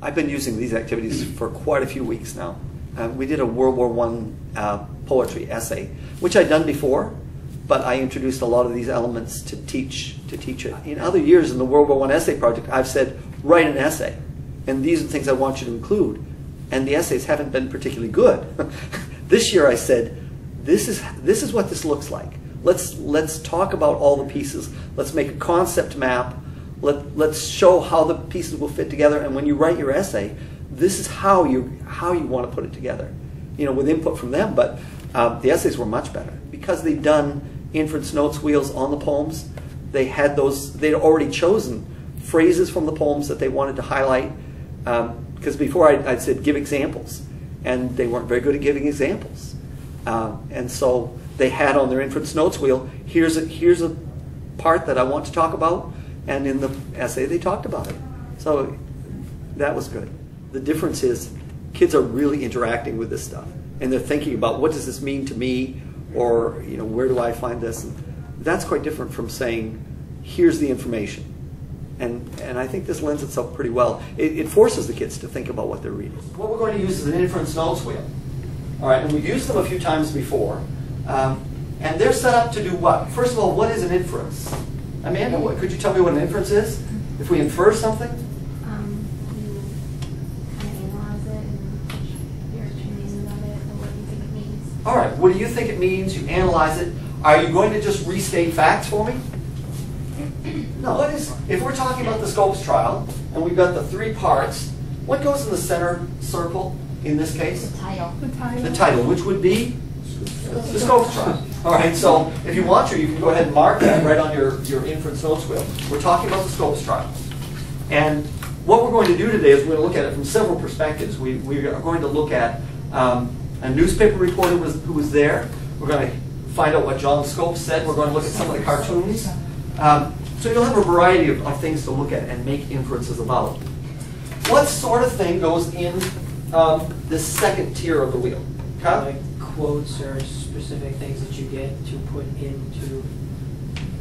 I've been using these activities for quite a few weeks now. We did a World War I poetry essay, which I'd done before, but I introduced a lot of these elements to teach it. In other years in the World War I essay project, I've said, write an essay, and these are the things I want you to include. And the essays haven't been particularly good. This year I said, this is what this looks like. Let's talk about all the pieces. Let's make a concept map. Let's show how the pieces will fit together. And when you write your essay, this is how you want to put it together. You know, with input from them. But the essays were much better because they'd done Inference Notes Wheels on the poems. They had those. They'd already chosen phrases from the poems that they wanted to highlight. Because before I'd said give examples, and they weren't very good at giving examples. And so they had on their Inference Notes Wheel, here's a part that I want to talk about. And in the essay, they talked about it. So that was good. The difference is kids are really interacting with this stuff. And they're thinking about, what does this mean to me? Or, you know, where do I find this? And that's quite different from saying, here's the information. And I think this lends itself pretty well. It forces the kids to think about what they're reading. What we're going to use is an Inference Notes Wheel. All right, and we've used them a few times before. And they're set up to do what? First of all, what is an inference? Amanda, could you tell me what an inference is? If we infer something? You kind of analyze it and your opinion about it and what you think it means. All right, what do you think it means? You analyze it. Are you going to just restate facts for me? No. If we're talking about the Scopes trial, and we've got the three parts, what goes in the center circle in this case? The title. The title, which would be? The Scopes trial. All right, so if you want to, you can go ahead and mark that right on your Inference Notes Wheel. We're talking about the Scopes trial. And what we're going to do today is we're going to look at it from several perspectives. We are going to look at a newspaper reporter who was there. We're going to find out what John Scopes said. We're going to look at some of the cartoons. So you'll have a variety of things to look at and make inferences about. What sort of thing goes in this second tier of the wheel? Kyle? Like quotes or specific things that you get to put into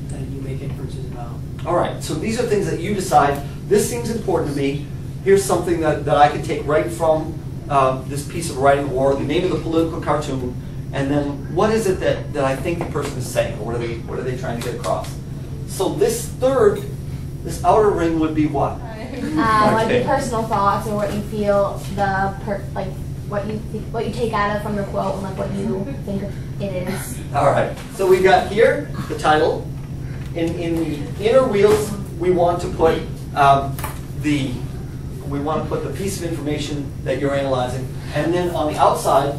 that you make inferences about. All right, so these are things that you decide, this seems important to me. Here's something that I can take right from this piece of writing, or the name of the political cartoon, and then what is it that I think the person is saying, or what are they trying to get across? So this outer ring would be what? Like your personal thoughts or what you feel, what you take out of from the quote and like what you think it is. All right. So we've got here the title. In the inner wheels, we want to put the piece of information that you're analyzing, and then on the outside,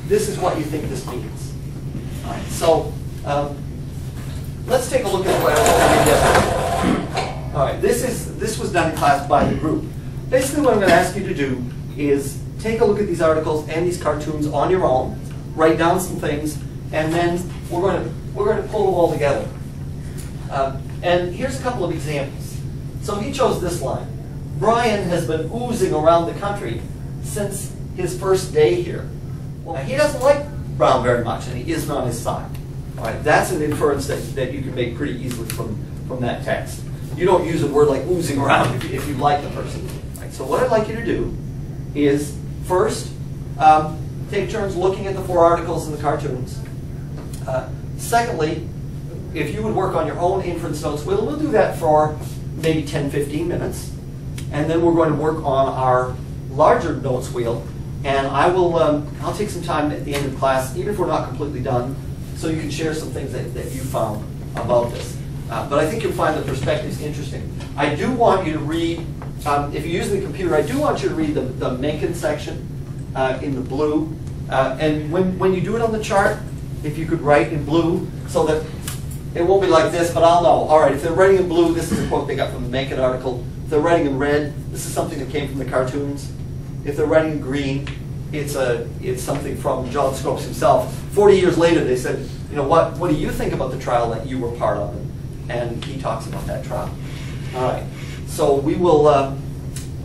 this is what you think this means. All right. So let's take a look at what we did. All right. This was done in class by the group. Basically, what I'm going to ask you to do is take a look at these articles and these cartoons on your own, write down some things, and then we're going to pull them all together. And here's a couple of examples. So he chose this line. Brian has been oozing around the country since his first day here. Well, he doesn't like Brown very much, and he isn't on his side. All right, that's an inference that you can make pretty easily from that text. You don't use a word like oozing around if you like the person. All right, so what I'd like you to do is first take turns looking at the four articles in the cartoons. Secondly, if you would work on your own Inference Notes Wheel, we'll do that for maybe 10-15 minutes. And then we're going to work on our larger notes wheel. And I'll take some time at the end of class, even if we're not completely done, so you can share some things that you found about this. But I think you'll find the perspectives interesting. I do want you to read, if you're using the computer, I do want you to read the Mencken section in the blue. And when you do it on the chart, if you could write in blue, so that it won't be like this, but I'll know. All right, if they're writing in blue, this is a quote they got from the Mencken article. If they're writing in red, this is something that came from the cartoons. If they're writing in green, it's something from John Scopes himself. 40 years later, they said, you know, what do you think about the trial that you were part of? And he talks about that trial. All right, so we will.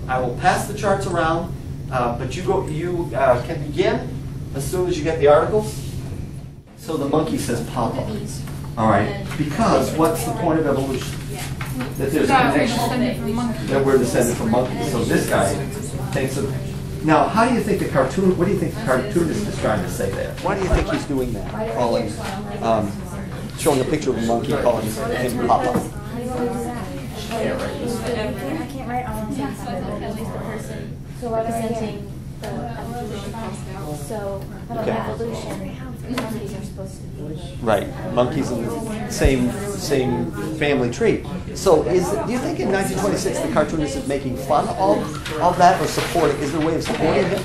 I will pass the charts around, but you can begin as soon as you get the articles. So the monkey says Papa. All right, because what's the point of evolution? That there's a connection, that we're descended from monkeys. So this guy Okay, so now how do you think the cartoon, what do you think the cartoonist is trying to say there? Why do you think he's doing that? Calling, showing a picture of a monkey calling him Papa. I can't write all of that. So what representing the evolution process. So evolution, monkeys are supposed to be. Right, monkeys in the same family tree. So do you think in 1926 the cartoonist is making fun of that or supporting? Is there a way of supporting it?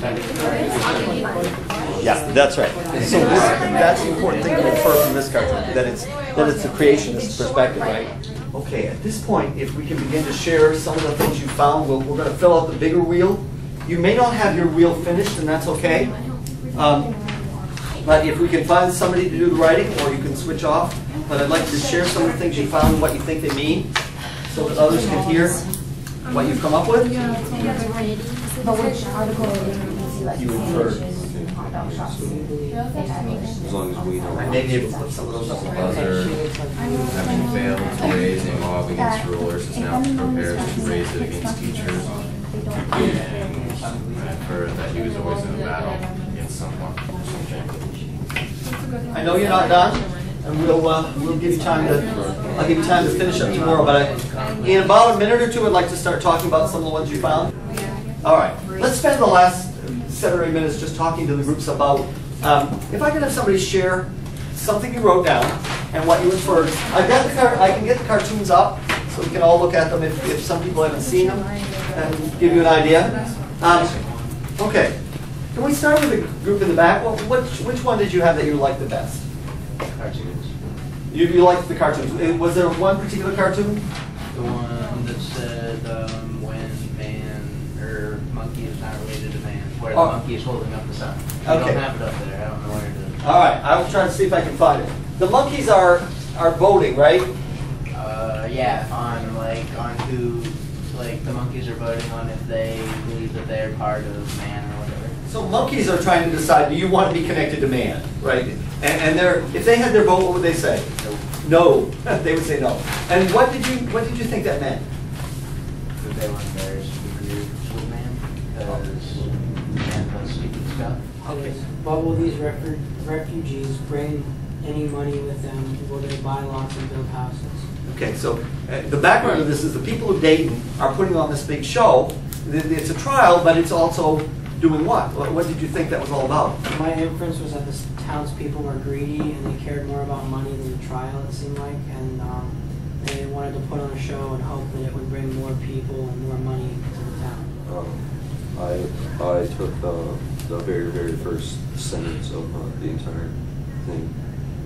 Yeah, that's right. So that's the important thing to infer from this cartoon, that it's the creationist perspective, right? Okay, at this point, if we can begin to share some of the things you found, we're going to fill out the bigger wheel. You may not have your wheel finished, and that's okay. But if we can find somebody to do the writing, or you can switch off. But I'd like to share some of the things you found and what you think they mean, so that others can hear what you've come up with. But which article You inferred. As long as we know. I may be able to put some of those up. Mother, having failed to raise a mob against rulers, is now prepared to raise it against teachers. And I've heard that he was always in a battle against someone. I know you're not done, and we'll give you time to. I'll give you time to finish up tomorrow. But in about a minute or two, I'd like to start talking about some of the ones you found. All right, let's spend the last 7 or 8 minutes just talking to the groups about. If I can have somebody share something you wrote down and what you inferred. I can get the cartoons up so we can all look at them if some people haven't seen them and give you an idea. Okay. Can we start with the group in the back? Well, which one did you have that you liked the best? Cartoons. You liked the cartoons. Was there one particular cartoon? The one that said when monkey is not related to man, where the monkey is holding up the sun. I don't have it up there. I don't know where it is. All right. I will try to see if I can find it. The monkeys are voting, right? Yeah, on who, the monkeys are voting on if they believe that they're part of man or whatever. So monkeys are trying to decide, do you want to be connected to man, right? And if they had their vote, what would they say? No. They would say no. And what did you think that meant? That they weren't there to be with man, because man does stupid stuff. Okay. But will these refugees bring any money with them? Will they buy lots and build houses? Okay, so the background of this is the people of Dayton are putting on this big show. It's a trial, but it's also doing what? What did you think that was all about? My inference was that the townspeople were greedy and they cared more about money than the trial, it seemed like, and they wanted to put on a show and hope that it would bring more people and more money to the town. I took the very, very first sentence of the entire thing.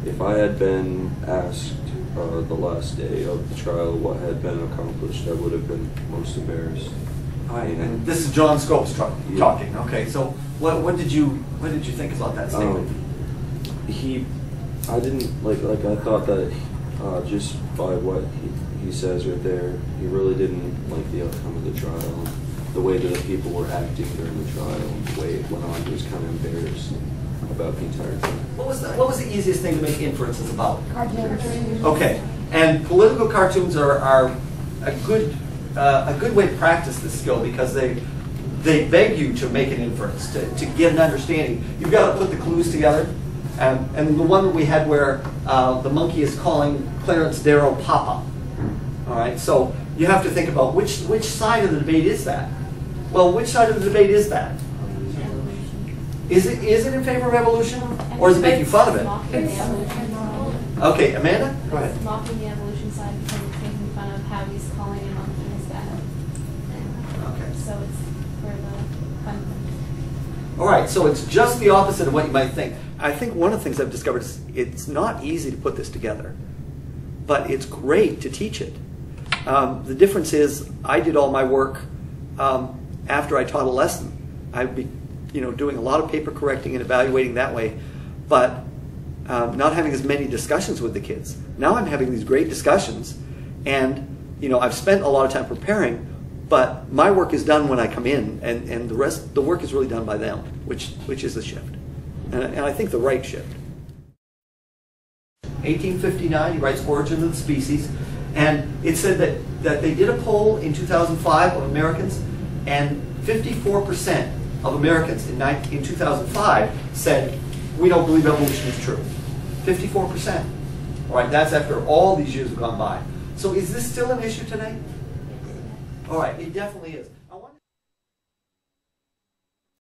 If I had been asked the last day of the trial what had been accomplished, I would have been most embarrassed. And this is John Scopes talking. Okay, so what did you think about that statement? I didn't I thought that just by what he says right there, he really didn't like the outcome of the trial, the way that the people were acting during the trial, the way it went on. He was kind of embarrassed about the entire thing. What was the easiest thing to make inferences about? Cartoons. Okay, and political cartoons are a good way to practice this skill because they beg you to make an inference, to get an understanding. You've got to put the clues together. And the one that we had where the monkey is calling Clarence Darrow Papa. All right, so you have to think about which side of the debate is that? Well, which side of the debate is that? Is it in favor of evolution, or is it making fun of it? Okay, Amanda, go ahead. It's mocking the evolution side because it's making fun of how he's calling a monkey his dad. Okay. So it's for the fun. All right, so it's just the opposite of what you might think. I think one of the things I've discovered is it's not easy to put this together, but it's great to teach it. The difference is I did all my work after I taught a lesson. I'd be doing a lot of paper correcting and evaluating that way, but not having as many discussions with the kids. Now I'm having these great discussions, and I've spent a lot of time preparing, but my work is done when I come in, and the work is really done by them, which is a shift, and I think the right shift. 1859, he writes Origin of the Species, and it said that they did a poll in 2005 of Americans, and 54% of Americans in 2005 said, we don't believe evolution is true. 54%. All right, that's after all these years have gone by. So is this still an issue today? All right, it definitely is.